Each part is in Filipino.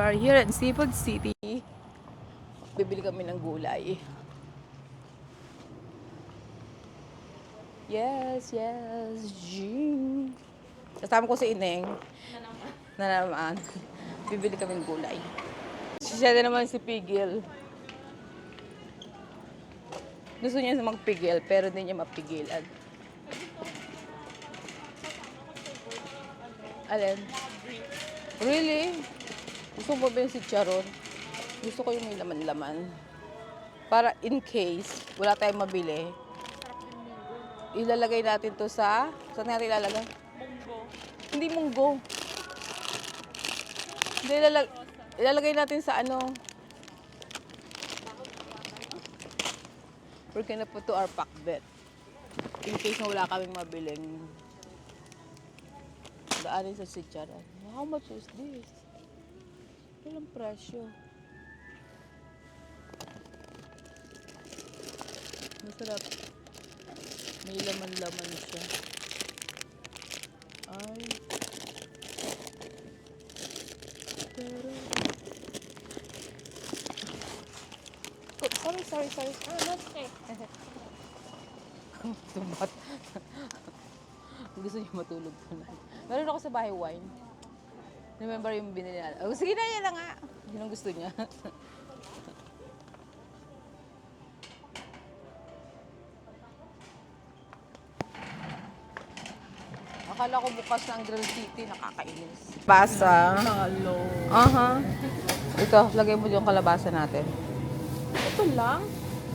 are here at Seafood City. Bibili kami ng gulay. Yes, yes, Jing. Kasama ko si Ineng. Na naman. Bibili kami ng gulay. Siya na naman si Pigil. Gusto niya magpigil, pero hindi niya mapigilan. Alin? Really? Gusto mo ba yung si Charon? Gusto ko yung may laman-laman. Para in case wala tayong mabili, ilalagay natin to sa... Saan natin ilalagay? Munggo. Hindi munggo. Hindi, ilalagay natin sa ano. We're gonna put to our pack bet. In case na wala kaming mabiling. Daanin sa si Charon. How much is this? Walang presyo. Masarap. May laman-laman siya. Ay. Pero... Oh, sorry. That's okay. Tumat. Gusto niyo matulog ko na. Meron ako sa bahay wine. Remember yung binili natin? Oh, sige na, yan na nga. Yun ang gusto niya. Akala ko bukas na ang Grill City, nakakainis. Basa. Halo. Aha. Ito, lagay mo yung kalabasa natin. Ito lang?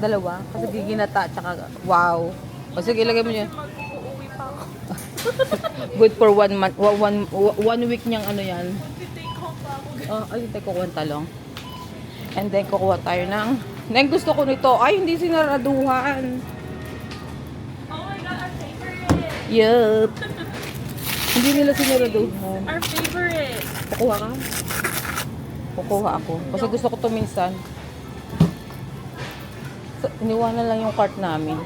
Dalawa. Kasi giginata, tsaka wow. O sige, lagay mo yun. Mag-uuwi pa ako. Good for 1 month, 1 week niyang ano yan. Mag-take home pa ako. Ay, tayo kukuha ng talong. And then, kukuha tayo ng... Then, gusto ko nito. Ay, hindi sinaraduhan. Oh my God, our favorite. Yup. Hindi nila sinaraduhan. Our favorite. Kukuha ka? Kukuha ako. Kasi gusto ko to minsan. So, iniwanan lang yung cart namin.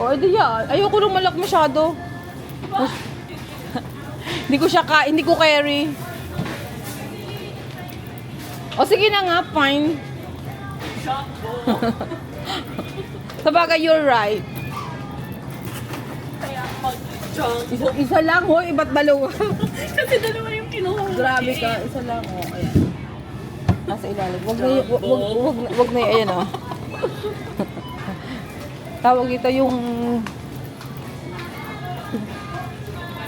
O, edi yan. Ayoko nung malak masyado. Hindi ko carry. O, sige na nga, fine. Sabagay, you're right. Kaya mag-jump. Isa lang, ho. Iba't dalawa. Kasi dalawa yung kinuha. Grabe ka. Isa lang, ho. Ayan. Nasa ilalim. Wag na yung, ayan, o. Tawag ito yung...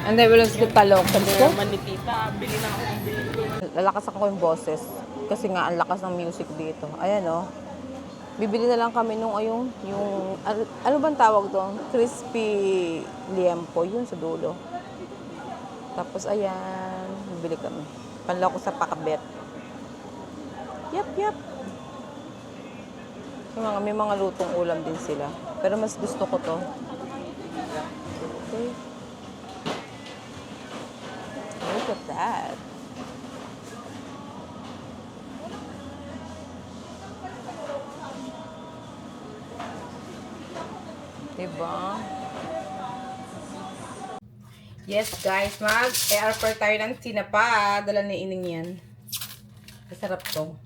And then, we'll get talong. Naman ni tita, bili na ako ng bili. Lalakasan ko yung boses. Kasi nga, ang lakas ng music dito. Ayan, o. Bibili na lang kami nung, yung... Ano bang tawag doon? Crispy liempo. Yun sa dulo. Tapos, ayan. Bibili kami. Panlako sa pakabet. Yap. May mga lutong ulam din sila. Pero mas gusto ko to. Okay. Look at that. Diba? Yes, guys. Mag-air fry tayo ng tinapa. Dala ni Ining yan. Masarap to.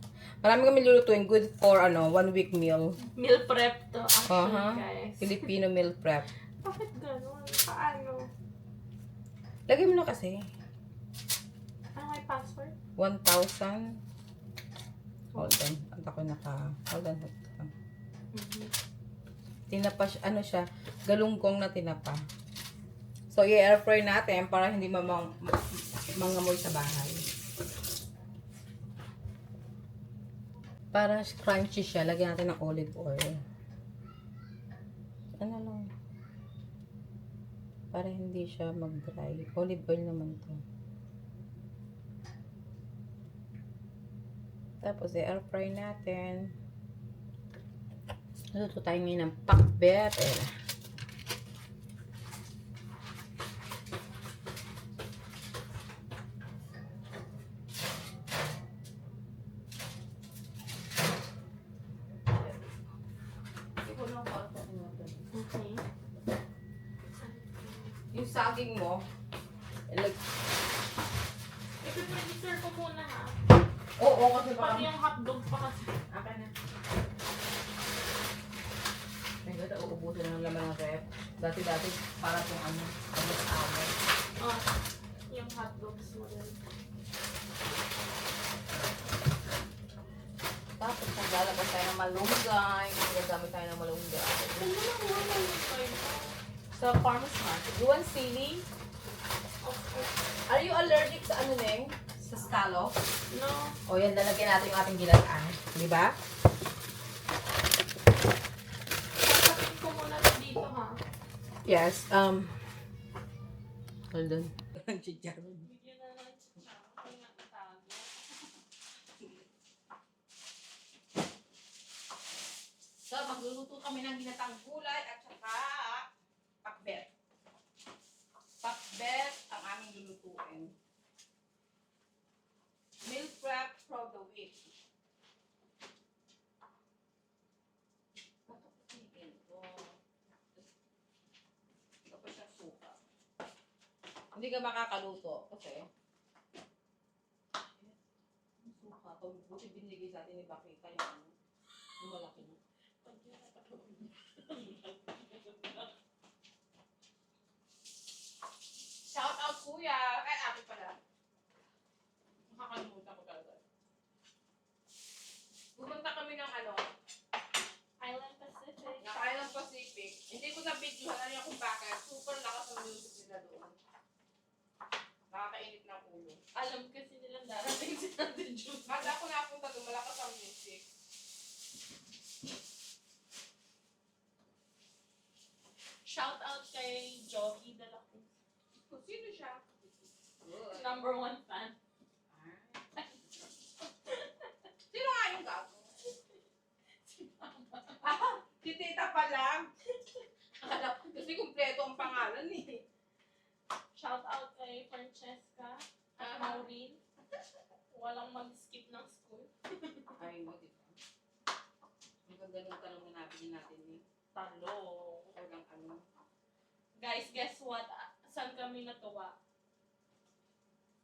Marami kami lulutuin. Good for, 1 week meal. Meal prep to actually, guys. Filipino meal prep. Bakit gano'n? Paano? Lagay mo na kasi. Ano may password? 1,000. Hold on. Anta ko Hold on. Tinapa siya, galunggong na tinapa. So, i-air fry natin para hindi mangamoy sa bahay. Para crunchy siya, lagyan natin ng olive oil. Ano lang. Para hindi siya mag-dry. Olive oil naman to. Tapos, i-air fry natin. Luto tayo ngayon ng pakbet. Okay. Yung saging mo, I-register ko muna ha. Oo, kasi Pati yung hotdog pa kasi. Akin na. May gata, uubusin na ng laman ng rep. Dati-dati, para pong ano, amas-amas. Oh, yung hotdogs mo din. Tapos, maglalabas tayo ng malunggay. Gagamit tayo ng malunggay. Ano lang naman yung kayo? Sa farmer's market. You want sili? Are you allergic sa ano, Neng? Sa scallop? No. O yan, lalagyan natin yung ating ginataan. Di ba? Sasapin ko muna to dito ha. Yes. Hold on. Chicharon. Bigyan na lang siya. Kaya nga itago. So, magluluto kami ng ginatang gulay at saka pakbet. Pakbet ang aming lulutuin. Meal prep for the week. Tapos yung suka. Hindi ka makakaluto kasi yung suka. Buti binigay sa atin ni Bakita yung ano, yung malaki na. Shout out kuya! Ay, ate pala. Makakalimutan ko talaga. Pumunta kami ng ano, Island Pacific. ng Island Pacific. Hindi ko na-videohan ano yung kung bakit. Super lakas ang music nila doon. Nakakainit ng ulo. Alam kasi nilang darating si Ate Jude. Kada ako napunta doon, malakas ang music. Shout out kay Jogi de la Cruz. Kung sino siya? Number 1 fan. Sino nga yung gago? Ah, si tita pa lang. Akala ko kasi kumpleto ang pangalan eh. Shout out kay Francesca at Ah. Maureen. Walang mag-skip ng school. Ay mo, di ba? Ang ganda ng tanong na nabili natin eh. Talo. Walang ano. Guys, guess what? Saan kami natuwa?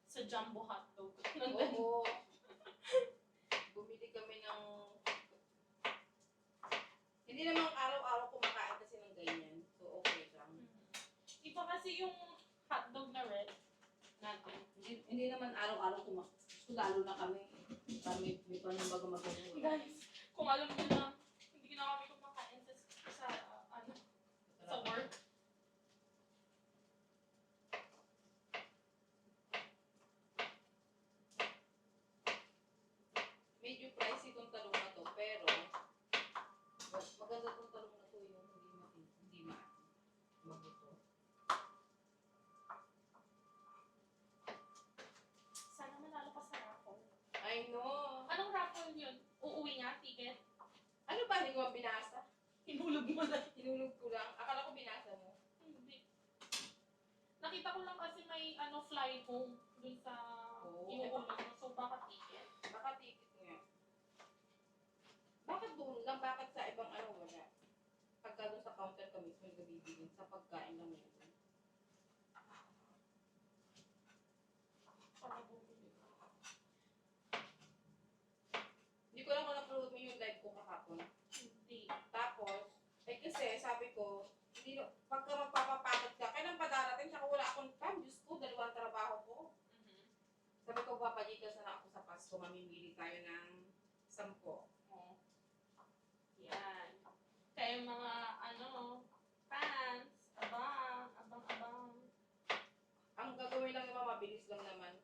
Sa Jumbo Hotdog. Oo. Bumili kami ng... Hindi namang araw-araw kumakain kasi ng ganyan. So, okay lang. Iba kasi yung hotdog na red natin. Hindi naman araw-araw kumakain. So, lalo na kami. May panumbaga magagawa. Guys, kung alam niyo na, hindi na kami kumakain sa work. Medyo pricey itong talong na to, pero maganda itong talong na to yung hindi mabuto. Sana manalo ka sa raffle. I know. Anong raffle yun? Uuwi nga, ticket? Ano ba? Hindi ko binasa. Hinulog mo lang. Hinulog ko lang. Akala ko binasa mo. Hindi. Nakita ko lang kasi may fly home dun sa inuulang mo. So, baka ticket. Baka ticket nga. Bakit doon lang? Bakit sa ibang ano wala? Pagka doon sa counter ka mismo yung bibigyan sa pagkain lang yun. Para bumili. Hindi ko lang kung napanood mo yung live ko kahapon. Hindi. Tapos, kasi sabi ko, hindi, pagka magpapapagod ka, kailan pa darating? Saka wala akong time. Diyos ko, dalawang trabaho ko. Sabi ko, papajikas na ako sa Pasko. Mamimili tayo ng 10. Oh. Yan. Kaya mga fans, abang. Ang gagawin lang naman, mabilis lang naman.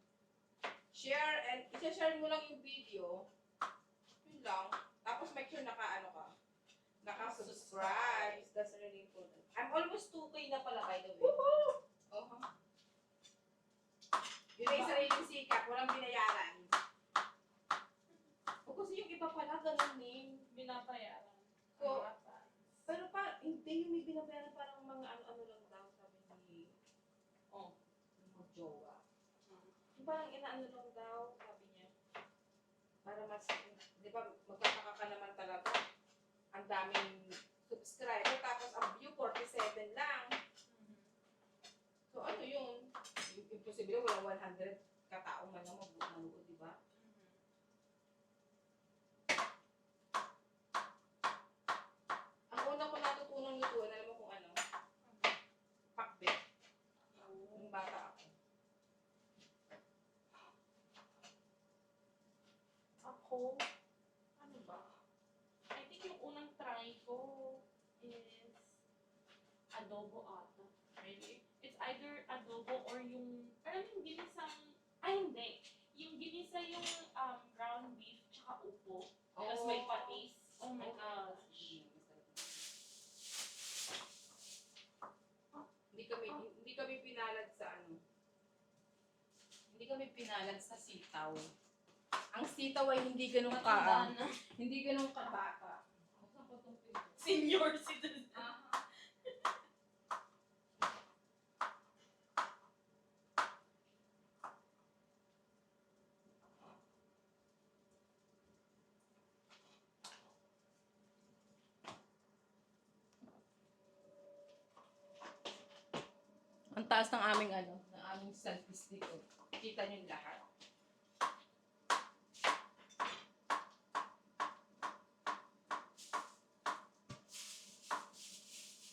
Share and isa-share mo lang yung video. Yun lang. Tapos make sure naka-subscribe. That's really important. I'm almost 2K na pala, by the way. Woohoo! Yun ay sariling sikap. Walang binayaran. O kasi yung iba pala, ganun din. Binabayaran. So, Mga fans. pero hindi yung may binabayaran parang mga ano lang daw, sabi ni yung mag-jowa. Yung parang inaano lang daw, sabi niya. Para mas, di ba, magkakaka ka naman talaga. Ang daming subscriber, tapos ang view, 47 lang. So ano yun? Imposible, walang 100. katao man lang mabuo, di ba? Ang una ko natutunan lutuan, alam mo kung ano? Pakbet. Nung bata ako. Ako, ano ba? I think yung unang try ko is adobo ata. Really? It's either adobo or yung, alam mo yung ginisang, ay hindi. Yung ginisa yung ground beef tsaka upo. Tapos may patis. Oh my gosh. Hindi kami pinalad sa ano. Hindi kami pinalad sa sitaw. Ang sitaw ay hindi ganun Matanda na. hindi ganun kabata. Senior citizen. Ang taas ng aming ng aming selfie dito. Kita niyo lahat.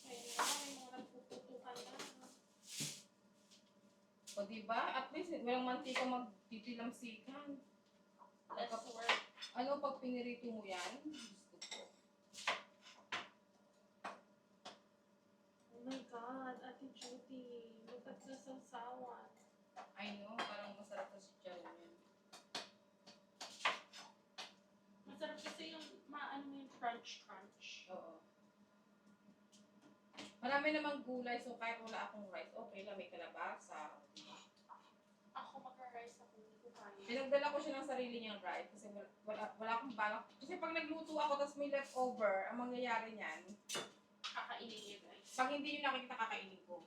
Ayun na, may mga nagpuputukan na. O diba? At least walang mantika magtitilamsikan. Less work. Ano pag pinirito mo yan? Gusto ko. Oh my God, Ate Judy. Look at the sausawan. I know, parang masarap na si Charmin. Masarap kasi yung maano mo yung crunch. Oo. Marami namang gulay, so kahit wala akong rice, okay lang, may kalabasa. Ako mag-rice ako, hindi ko kaya. Pinagdala ko siya ng sarili niyang rice kasi wala akong balak. Kasi pag nagluto ako tapos may leftover, ang mangyayari niyan, Kakainin yung rice. pag hindi nyo nakikita kakainin ko.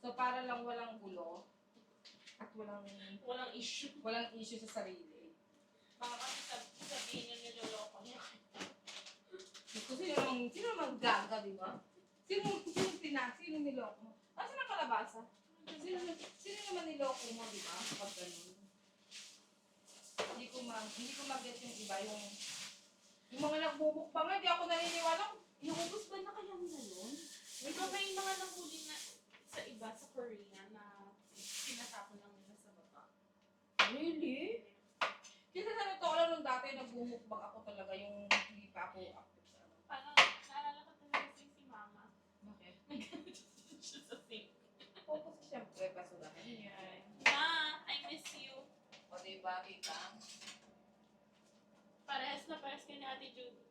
So para lang walang gulo at Walang issue. walang issue sa sarili. Baka kasi sabihin nyo niloloko niya. Gusto sino naman gaga, di ba? Sino niloko mo? Asa ng kalabasa? Sino naman niloko mo, di ba? Pag ganun. Hindi ko mag-get yung iba, yung mga nagbubukbang, hindi ako naniniwala. Inuubos ba na kaya nila nun? Di ba may mga nahuli na sa iba sa Korea na pinatapon lang nila sa baba? Really? Kasi sa totoo lang nung dati nagbumukbang ako talaga yung hindi pa ako active sa ano. Parang naalala ko talaga si Mama. Bakit? Nagganito siya sa sink. Oo, kasi syempre, basurahan yan. Ma, I miss you. O diba, tita? Parehas na parehas kay ni Ate Judy.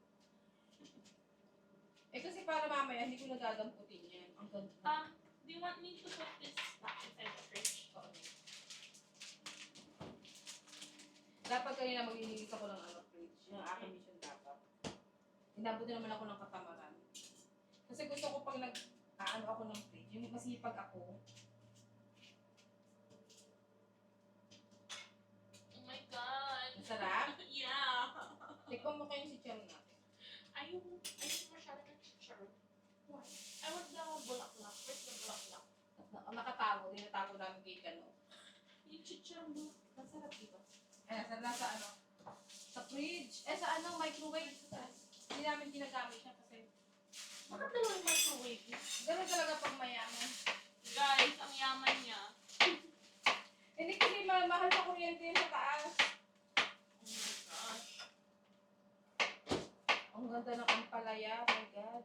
Eh kasi para mamaya, hindi ko nagagamputin yan. Ang ganda. Do you want me to put this back inside the fridge? Oo. Dapat kanina maglilinis ako ng fridge. Yung aking mission dapat. Inabot na naman ako ng katamaran. Kasi gusto ko pag ako ng fridge, yung masipag ako. Oh my God. Masarap? Yeah. Tikman mo kayo si Cham natin. Ayaw masyado ng chichar. Why? I want the bulaklak. Where's the bulaklak? Nakatago, tinatago namin kay Kano. Yung chichar mo. Masarap dito. Nasa sa fridge. Sa microwave. Hindi namin ginagamit siya kasi Bakit dalawa yung microwave? gano'n talaga pag mayaman. Guys, ang yaman niya. Hindi kasi mahal sa kuryente yun sa taas. Oh my gosh. Ang ganda ng ampalaya, oh my God.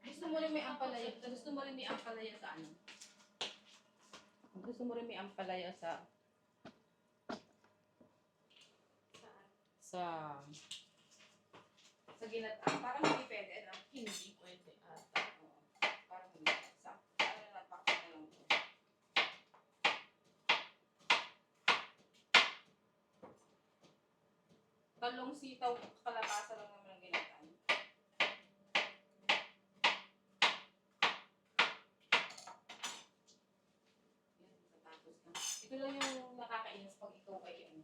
Gusto mo rin may ampalaya sa ano? Gusto mo rin may ampalaya sa Saan? sa ginataang. Parang hindi pwede, ano? Hindi pwede ata. Oo. Parang hindi. Ano na, pakita na lang po. Talong sitaw, kalabasa lang naman ang ginataan. Yan, tatapos na. Ito lang yung nakakainis pag ikaw ay ano.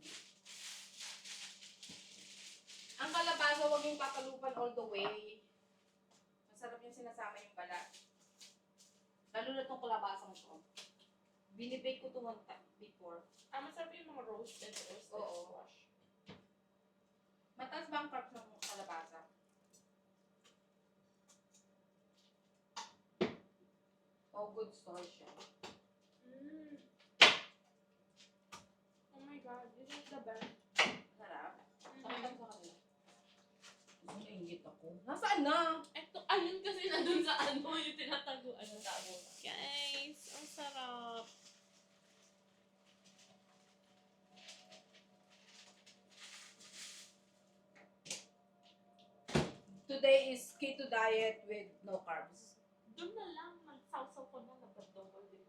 Ang kalabasa Kaso huwag yung tatalupan all the way. Masarap yung sinasama yung balat. Lalo na itong kalabasang to. Binibake ko ito one time before. Masarap yung mga roasted Oo. squash. Mataas ba ang carbs ng kalabasa? Oh, good source siya. Mm. Oh my god, this is the best. Sarap. Mm. Sakitan sa kanila. Naingit ako. Nasaan na? Eto, ayun kasi na dun sa ano, yung tinataguan. Ano tao? Guys, ang sarap. Today is keto diet with no carbs. Doon na lang, magsawsaw ko na, nagpa-double din.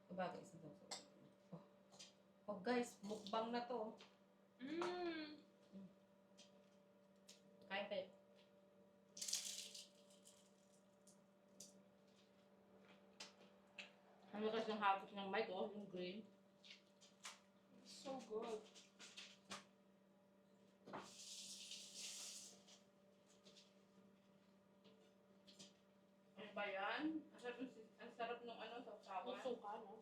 Sabagay, isa daw. Oh. Oh guys, mukbang na to. Mmm. Kain kayo. Ano kasi yung hapos ng mic, oh, yung green. So good. Ano ba yan? Ang sarap ng ano, Ang sausawan. suka, no?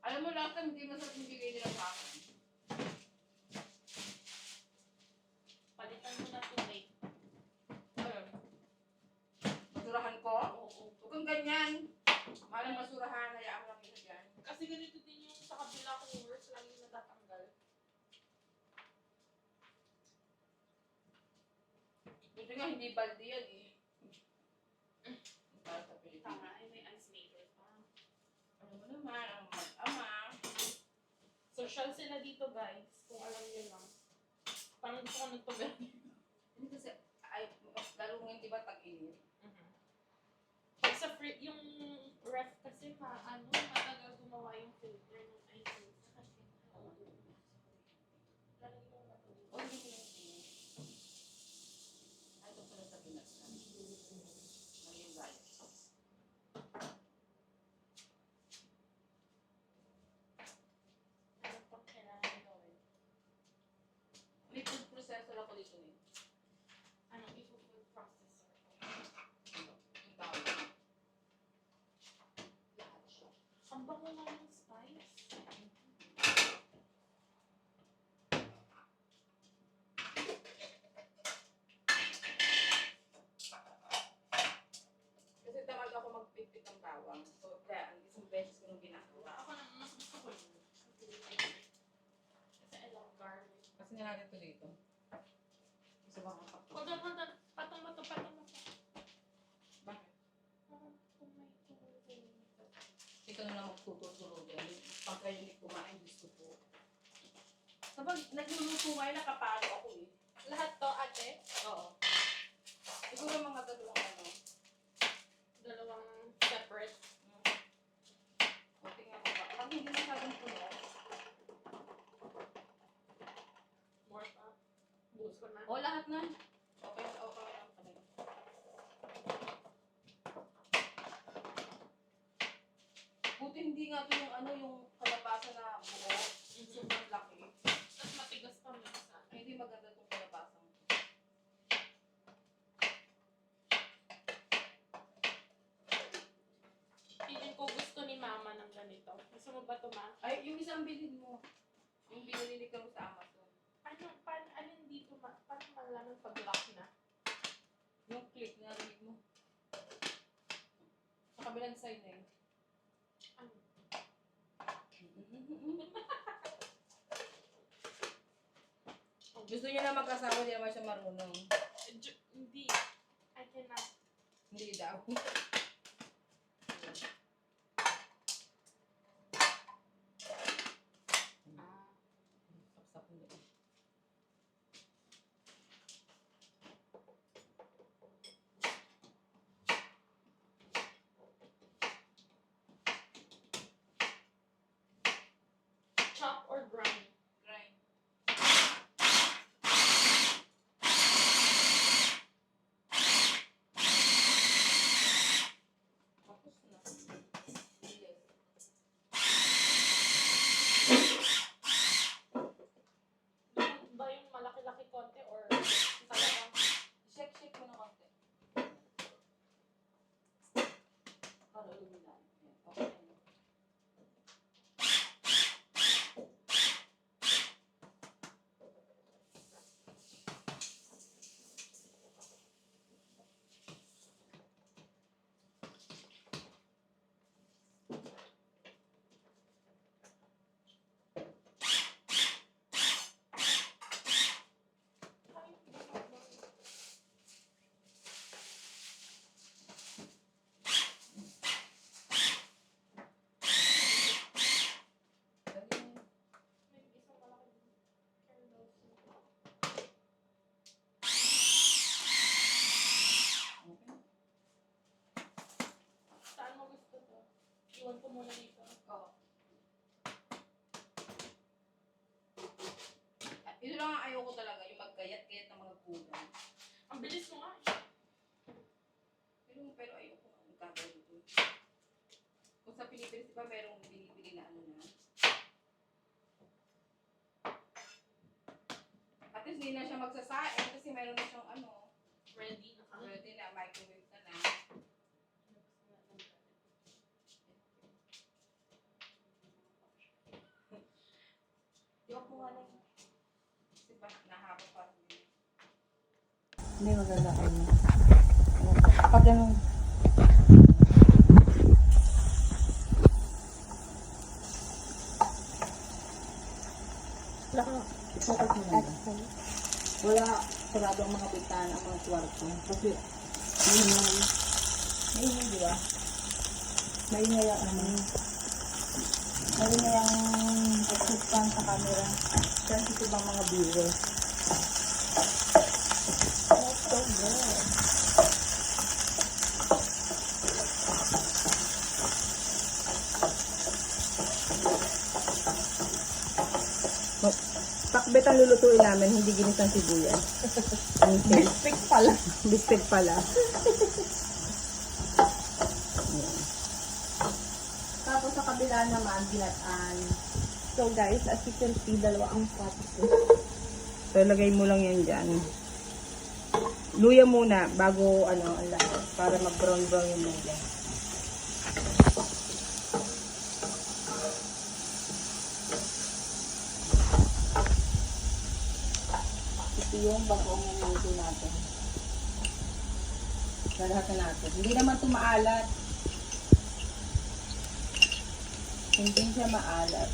Alam mo, last time hindi masarap yung bigay nila sa akin. Palitan mo na tubig. Ayun. Basurahan ko? Oo. Huwag kang ganyan. Mahal ang basurahan, hayaan mo lang yun dyan. Kasi ganito din yung sa kabila kong work, lagi natatanggal. Buti nga hindi baldi yan eh. Para sa Pilipinas. Tama, ay may ice maker pa. Ano mo naman, ang mag-ama. Social sila dito, guys. Kung alam niyo lang. Parang gusto ko nagtugal. Hindi kasi, ay, mas lalo ngayon diba tag-init? Pag sa yung ref kasi matagal gumawa yung filter ng ice maker. Kasi, lalagyan mo na to. O, hindi ko yung init. Ay, ito pala sa Pinas na. Ngayon guys. Ano pang kailangan gawin? May food processor ako dito eh. Anong i-food processor? Yung tawag. Lahat siya. Ang bango nga ng spice. Kasi tamad ako magpipit ng bawang. So, kaya ang isang beses ko nung ginagawa. Ako na, mas gusto ko yun. Kasi I love garlic. Kasi nilagay ko dito. Gusto ba nga kapto? Huwag ako na, patong mo to. Bakit? Parang kung may tumutin. Ikaw na lang magtuturo din. Pag kayo ni kumain, gusto po. Kapag nagluluto kayo, nakapalo ako eh. Lahat to, ate? Oo. Siguro mga dalawang ano. Dalawang separate. O, tingnan ko ba. Pag hindi masyadong puno, More pa. Buhos ko na. o lahat na. Okay, okay lang pala. Buti hindi nga ito yung ano, yung kalabasa na buo. Sobrang laki. Tapos matigas pa minsan. Ay, hindi maganda itong kalabasang. Feeling ko gusto ni mama ng ganito. Gusto mo ba ito, ma? Ay, yung isang bilhin mo. Yung binili ko sa Amazon. Alin dito, ma? Paano malaman pag lock na? Yung click na rinig mo. Sa kabilang side na yun. Ano? Gusto niya na mag-asawa, hindi naman siya marunong. Hindi. I cannot. Hindi daw. Ah. Sapsap mo doon. Chop or grind? Grind. Iwan ko muna dito. Oo. Ito lang ang ayoko talaga, yung magkayat-kayat ng mga gulay. Ang bilis ko nga eh. Pero ayoko nga magkagawin ito. Kung sa Pilipinas, di ba merong binibili na ano na? At least hindi na siya magsasain kasi meron na siyang ano, Ready na ka. ready na, microwave na na. Di ako nga lang. Kasi ba, nahaba pa rin. Hindi maganda kayo. Pag ganun. Focus mo lang. Wala sarado ang mga bintana, ang mga kwarto. Kasi, maingay, di ba? Maingay ang maingay ang assistant sa camera. Sensitive ang mga viewers. That's so good. Pakbet ang lulutuin namin, hindi ginisang sibuyas. Bistek pala. Bistek pala. Ayan. Tapos sa kabila naman, ginataan. So guys, as you can see, dalawa ang pot ko. So, lagay mo lang yan dyan. Luya muna, bago ano, ang lahat. Para mag-brown-brown yung luya. Ito yung bagoong niluto natin. Lalahatin natin. Hindi naman ito maalat. Hindi siya maalat.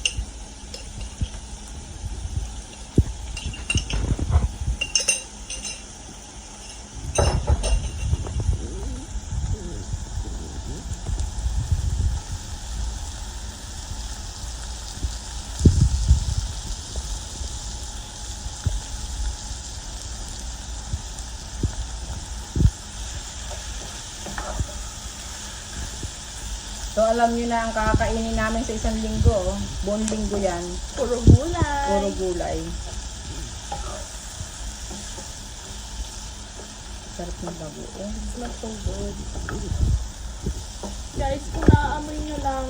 So, alam nyo na ang kakainin namin sa isang linggo. Oh. Buong linggo yan. Puro gulay. Puro gulay. Sarap ng bagoong. Smells so good. Guys, kung naaamoy nyo lang.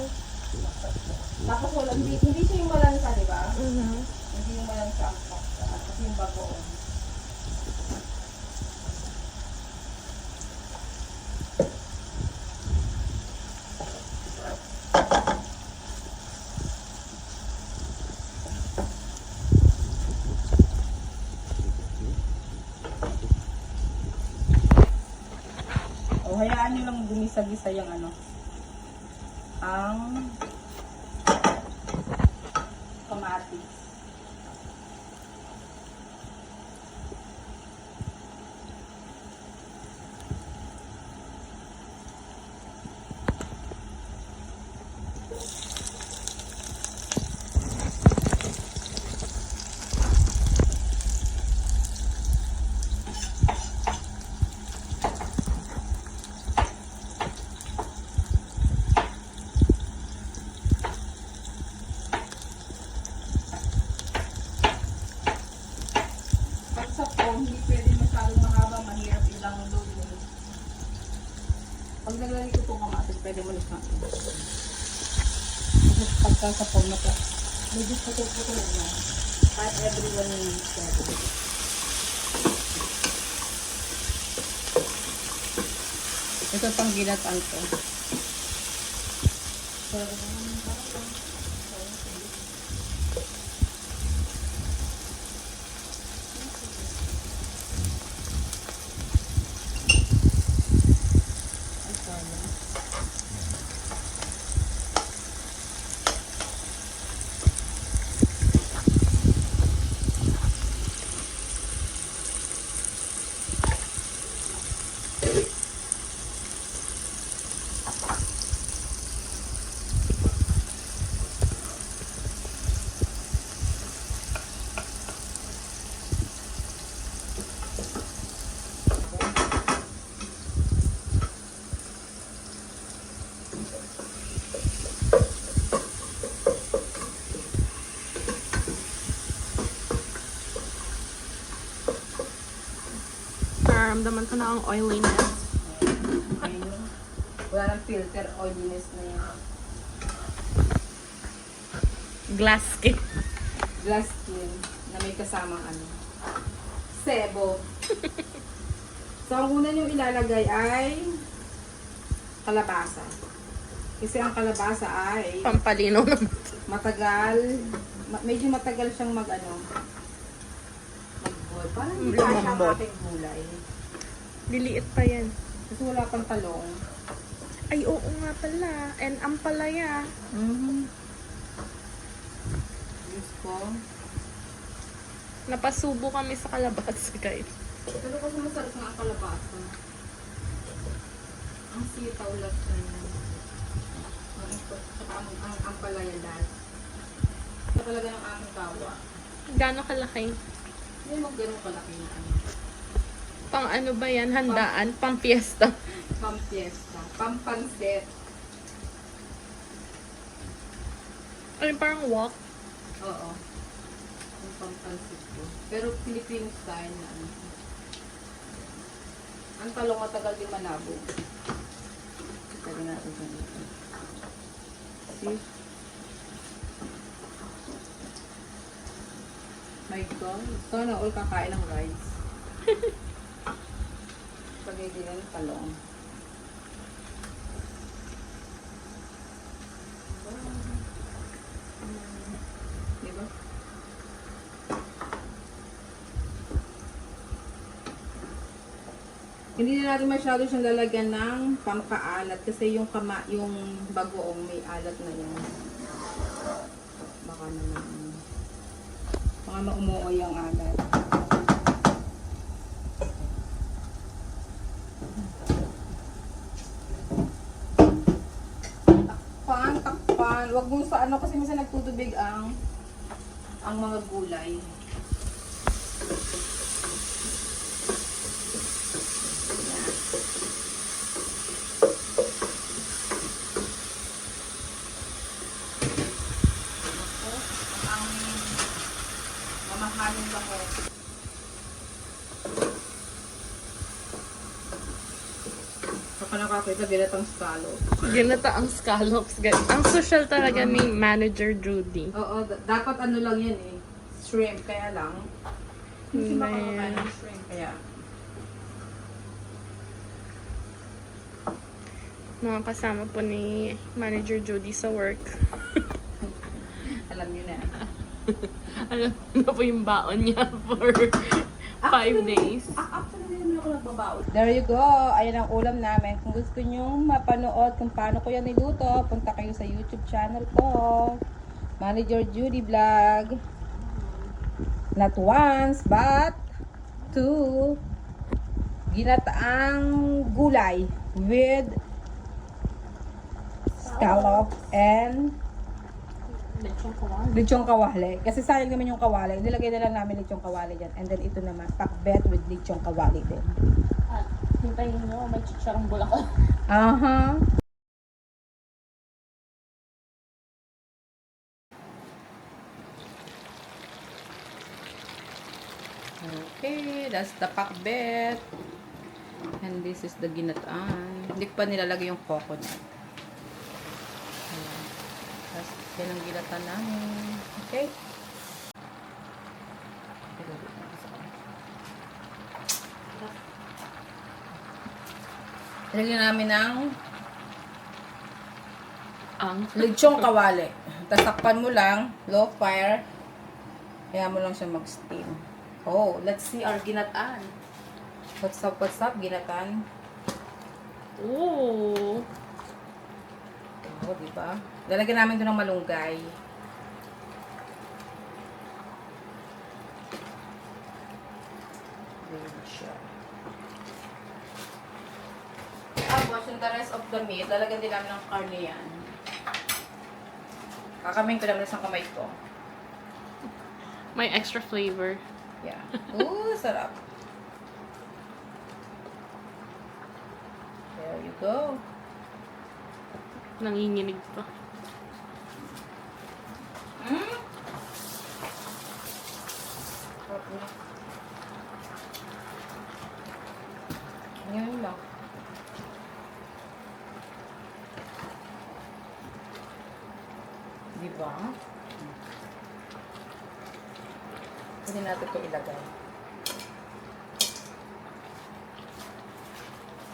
Tapos wala, hindi siya yung malansa, di ba? Mm-hmm. Hindi yung malansa ang paksa. Kasi yung bagoong. O, hayaan nyo lang gumisa-gisa yung ano. Ang kamatis. Pag sa phone, hindi pwede masyadong mahaba, mahirap i-download yun. Pag naglalagay ko itong kamatis, pwede mo lisang. Pagka sa phone na po, medyo puto-puto na. Kahit everyone needs that. Ito pang ginatan ko. nararamdaman ko na ang oiliness. Ayun. Wala nang filter, oiliness na yan. Glass skin. Glass skin na may kasamang ano. Sebo. So, ang una nyo ilalagay ay kalabasa. Kasi ang kalabasa ay Pampalinaw naman. matagal, medyo matagal siyang mag-boil. Parang hindi pa siya Lumambot. aking gulay. Liliit pa yan. Kasi wala pang talong. Ay, oo nga pala. And ampalaya. Diyos ko. Napasubo kami sa kalabasa, guys. Pero kasi masarap nga ang kalabasa. Ang sitaw lang siya yan. Ang ampalaya dahil. Ito talaga ng aming kawa. Gano'ng kalaki? Hindi mo ganun kalaki na ano. Pang ano ba yan? Handaan? Pang fiesta? Pampiesta. Pampanset. Ay, parang wok. Oo. Yung pampanset ko. Pero Filipino style na ano. Ang talong matagal din malabo. Sabi natin sa dito. See? My God. Sana all kakain ng rice. Pagiging ng talong. Diba? Hindi na natin masyado siyang lalagyan ng pampaalat kasi yung bagoong may alat na yan. Baka maumuoy ang alat. Takpan. Wag mo sa ano kasi minsan nagtutubig ang mga gulay. Mamahalin ba ko? Saka nakakita ginatang scallop. Ginata ang scallops, guys. Ang social talaga ni Manager Judy. Oo, dapat ano lang yan eh. Shrimp, kaya lang. Hindi ba Man. kumakain ng shrimp, kaya. Mga kasama po ni Manager Judy sa work. Alam niyo na. Alam na po yung baon niya for 5 days. Actually, hindi naman ako nagbabaon. There you go. Ayan ang ulam namin. Kung gusto nyo mapanood kung paano ko yan niluto, punta kayo sa YouTube channel ko. Manager Judy Vlog. Not once, but two. Ginataang gulay with scallop and lechong kawali. Kasi sayang naman yung kawali. Nilagay na lang namin lechong kawali dyan. And then ito naman, pakbet with lechong kawali din. At hintayin nyo, may chicharong bulak. Aha. Okay, that's the pakbet. And this is the ginataan. Hindi ko pa nilalagay yung coconut. Ayan. Tapos, yan ang ginataan namin. Okay? Lagyan namin ng Ang lechong kawali. Tapos takpan mo lang, low fire. Kaya mo lang siya mag-steam. Oh, let's see our ginataan. What's up, ginataan? ooh. Oh, diba? Lalagyan namin ito ng malunggay. Ayan siya. Tapos, yung the rest of the meat, lalagyan din namin ng karne yan. Kakamain ko naman sa kamay ko. May extra flavor. Yeah. Ooh, sarap. There you go. Nanginginig pa. Mm? Sarap na. Diba? Pwede natin ito ilagay.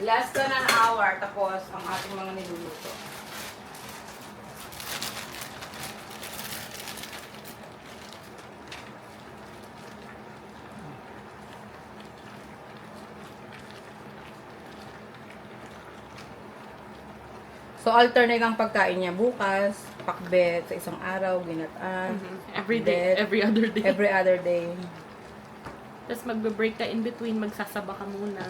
Last na ng hour, tapos ang ating mga niluluto. So, alternate ang pagkain niya bukas, pakbet, sa isang araw, ginataan, Every day, pakbet, every other day. every other day. Tapos magbe-break ka in between, magsasaba ka muna.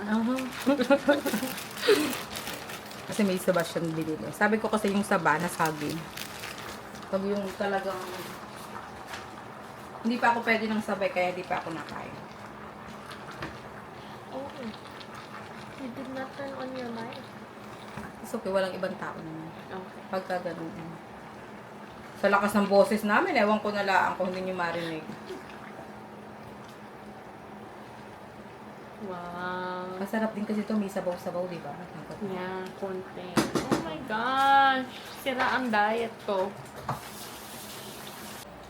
Kasi may saba siyang binili. Sabi ko kasi yung saba na saging. Pag yung talagang hindi pa ako pwede ng sabay, kaya hindi pa ako nakain. Oh, you did not turn on your mic. It's okay, walang ibang tao naman. Okay. Pagka ganun. Sa lakas ng boses namin, ewan ko na lang kung hindi nyo marinig. Wow. Masarap din kasi ito, may sabaw-sabaw, di ba? Yeah, konti. Oh my gosh. Sira ang diet ko.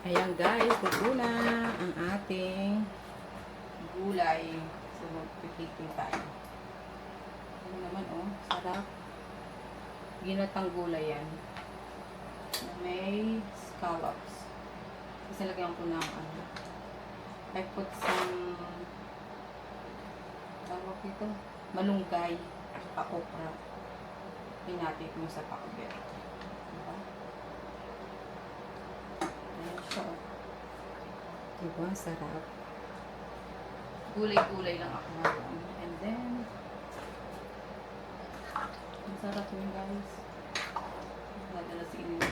Ayan guys, luto na ang ating gulay. So, magpipito tayo. Ano naman, oh, sarap. Ginatang gulay yan. Na may scallops. Kasi lagyan ko ng ano. I put some tawag ito, malunggay at okra. Pinatik mo sa pakbet. Diba? Ayan siya, oh. Diba? Sarap. Gulay-gulay lang ako ngayon. And then, ang sarap yun, guys. Nadala si Inin.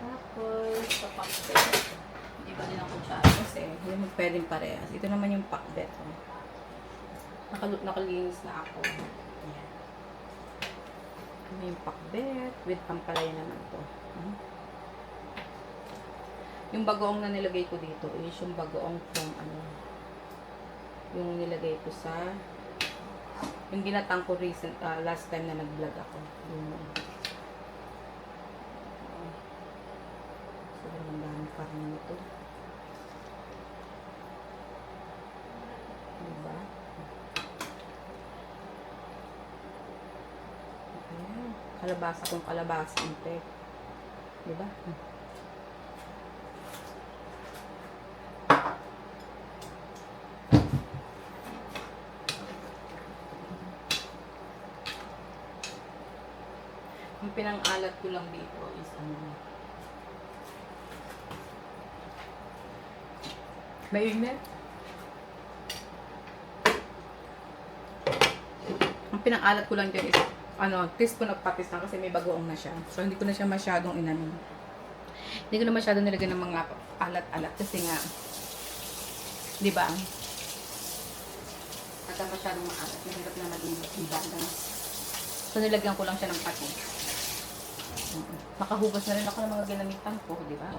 Tapos, sa pakbet. Hindi ba din ang kutsara kasi hindi mo pwedeng parehas. Ito naman yung pakbet. Oh. Nakalinis na ako. Ayan. Ito yung pakbet with pampalaya naman ito. Yung bagoong na nilagay ko dito is yung bagoong from ano, yung nilagay ko sa yung ginatang ko recent, last time na nag-vlog ako. Sobrang daming karne nito. Diba? Ayan. Kalabasa kung kalabasa. Diba? Yung pinang-alat ko lang dito is ano. Mainit. Ang pinang-alat ko lang dyan is ano, tis ko nagpatis na kasi may bagoong na siya. So, hindi ko na siya masyadong inanin. Hindi ko na masyadong nilagyan ng mga alat-alat kasi nga, di ba? Pagka masyadong maalat, mahirap na mag-balance. So, nilagyan ko lang siya ng patis. Nakahugas na rin ako ng mga ginamitan ko, di ba?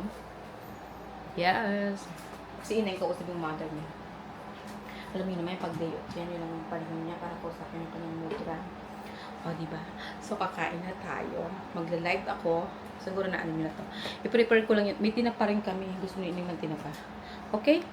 Yes. Kasi inay ko usap yung mother niya. Alam niyo naman yung pag-day off, yan yun lang yung panahon niya para kausapin yung kanyang mutra. O, diba? So, kakain na tayo. Magla-live ako. Siguro na ano nyo na to. I-prepare ko lang yun. May tinapa rin kami. Gusto nyo ining ng tinapa. Okay?